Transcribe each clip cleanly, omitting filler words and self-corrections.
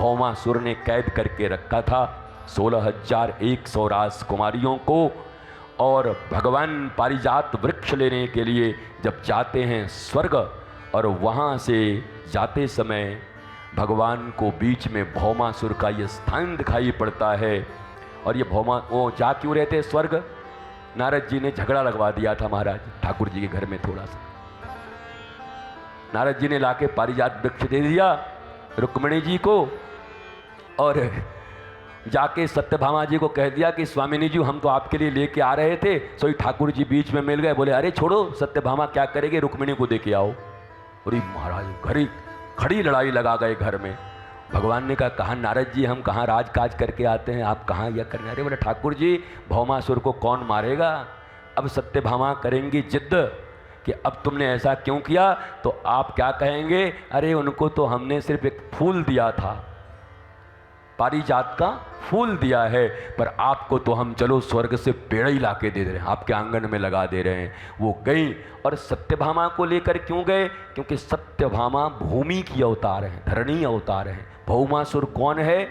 भौमासुर ने कैद करके रखा था 16,100 राजकुमारियों को। और भगवान पारिजात वृक्ष लेने के लिए जब जाते हैं स्वर्ग, और वहाँ से जाते समय भगवान को बीच में भौमासुर का ये स्थान दिखाई पड़ता है। और ये वो जा क्यों रहते स्वर्ग? नारद जी ने झगड़ा लगवा दिया था महाराज ठाकुर जी के घर में थोड़ा सा। नारद जी ने लाके पारिजात वृक्ष दे दिया रुक्मिणी जी को, और जाके सत्यभामा जी को कह दिया कि स्वामिनी जी हम तो आपके लिए लेके आ रहे थे, सोई ठाकुर जी बीच में मिल गए। बोले अरे छोड़ो, सत्यभामा क्या करेगी, रुक्मिणी को दे के आओ। अरे महाराज घड़ी खड़ी लड़ाई लगा गए घर में। भगवान ने कहा नारद जी हम कहाँ राजकाज करके आते हैं, आप कहाँ यह करने? अरे बोले ठाकुर जी भौमासुर को कौन मारेगा? अब सत्यभामा करेंगी जिद्द कि अब तुमने ऐसा क्यों किया, तो आप क्या कहेंगे? अरे उनको तो हमने सिर्फ एक फूल दिया था, पारिजात का फूल दिया है, पर आपको तो हम चलो स्वर्ग से पेड़ ही लाके दे रहे हैं, आपके आंगन में लगा दे रहे हैं। वो गई। और सत्यभामा को लेकर क्यों गए? क्योंकि सत्यभामा भूमि की अवतार है, धरणी अवतार है। भौमासुर कौन है?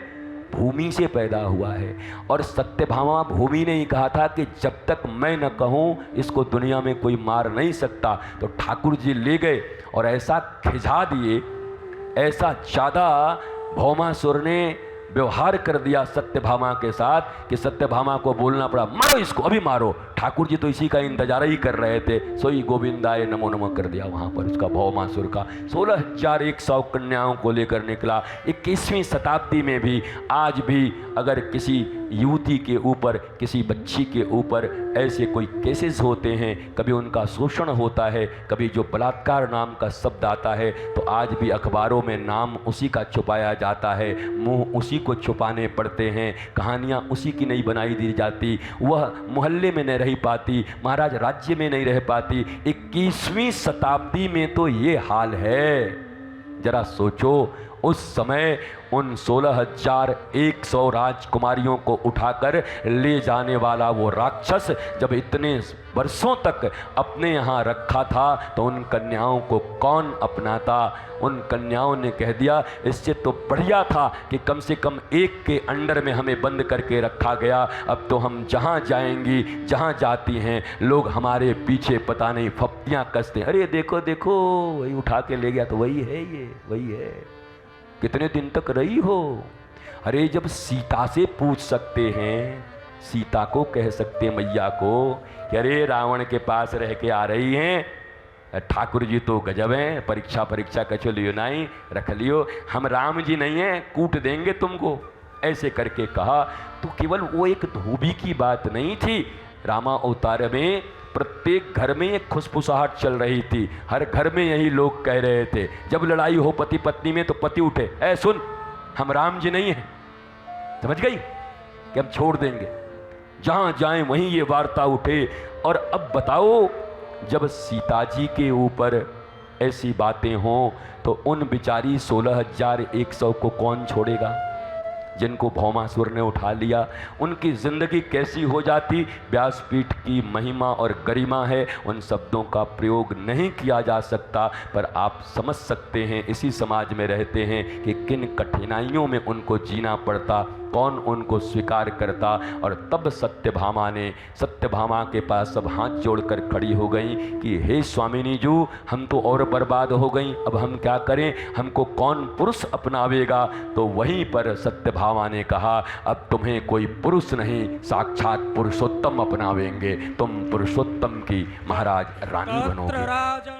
भूमि से पैदा हुआ है। और सत्यभामा भूमि ने ही कहा था कि जब तक मैं न कहूँ इसको दुनिया में कोई मार नहीं सकता। तो ठाकुर जी ले गए और ऐसा खिंचा दिए, ऐसा ज़्यादा भौमासुर ने व्यवहार कर दिया सत्यभामा के साथ कि सत्यभामा को बोलना पड़ा मारो इसको, अभी मारो। ठाकुर जी तो इसी का इंतजार ही कर रहे थे। सोई गोविंदाय नमो नमो कर दिया वहाँ पर उसका भौमासुर का। 16,100 कन्याओं को लेकर निकला। 21वीं शताब्दी में भी आज भी अगर किसी युवती के ऊपर, किसी बच्ची के ऊपर ऐसे कोई केसेस होते हैं, कभी उनका शोषण होता है, कभी जो बलात्कार नाम का शब्द आता है, तो आज भी अखबारों में नाम उसी का छुपाया जाता है, मुंह उसी को छुपाने पड़ते हैं, कहानियाँ उसी की नहीं बनाई दी जाती। वह मोहल्ले में नहीं रह पाती, महाराज राज्य में नहीं रह पाती। 21वीं शताब्दी में तो ये हाल है। जरा सोचो उस समय उन 16,100 राजकुमारियों को उठाकर ले जाने वाला वो राक्षस जब इतने वर्षों तक अपने यहाँ रखा था तो उन कन्याओं को कौन अपनाता? उन कन्याओं ने कह दिया इससे तो बढ़िया था कि कम से कम एक के अंडर में हमें बंद करके रखा गया। अब तो हम जहाँ जाएंगी, जहाँ जाती हैं लोग हमारे पीछे पता नहीं फप्तियाँ कसते हैं। अरे देखो देखो वही उठा के ले गया, तो वही है, ये वही है। कितने दिन तक रही हो? अरे जब सीता से पूछ सकते हैं, सीता को कह सकते हैं मैया को कि अरे रावण के पास रह के आ रही हैं, ठाकुर जी तो गजब हैं, परीक्षा कचो लियो नहीं रख लियो, हम राम जी नहीं हैं, कूट देंगे तुमको, ऐसे करके कहा। तो केवल वो एक धोबी की बात नहीं थी। रामा अवतार में प्रत्येक घर में एक खुशफुसाहट चल रही थी। हर घर में यही लोग कह रहे थे, जब लड़ाई हो पति पत्नी में तो पति उठे, ऐ सुन हम राम जी नहीं हैं, समझ गई, कि हम छोड़ देंगे, जहां जाएं वहीं ये वार्ता उठे। और अब बताओ जब सीता जी के ऊपर ऐसी बातें हों तो उन बिचारी 16,100 को कौन छोड़ेगा? जिनको भौमासुर ने उठा लिया उनकी जिंदगी कैसी हो जाती? व्यासपीठ की महिमा और गरिमा है, उन शब्दों का प्रयोग नहीं किया जा सकता, पर आप समझ सकते हैं इसी समाज में रहते हैं कि किन कठिनाइयों में उनको जीना पड़ता, कौन उनको स्वीकार करता। और तब सत्यभामा के पास सब हाथ जोड़कर खड़ी हो गई कि हे स्वामिनी जी हम तो और बर्बाद हो गई, अब हम क्या करें, हमको कौन पुरुष अपनावेगा? तो वहीं पर सत्यभामा ने कहा अब तुम्हें कोई पुरुष नहीं, साक्षात पुरुषोत्तम अपनावेंगे, तुम पुरुषोत्तम की महाराज रानी बनोगे।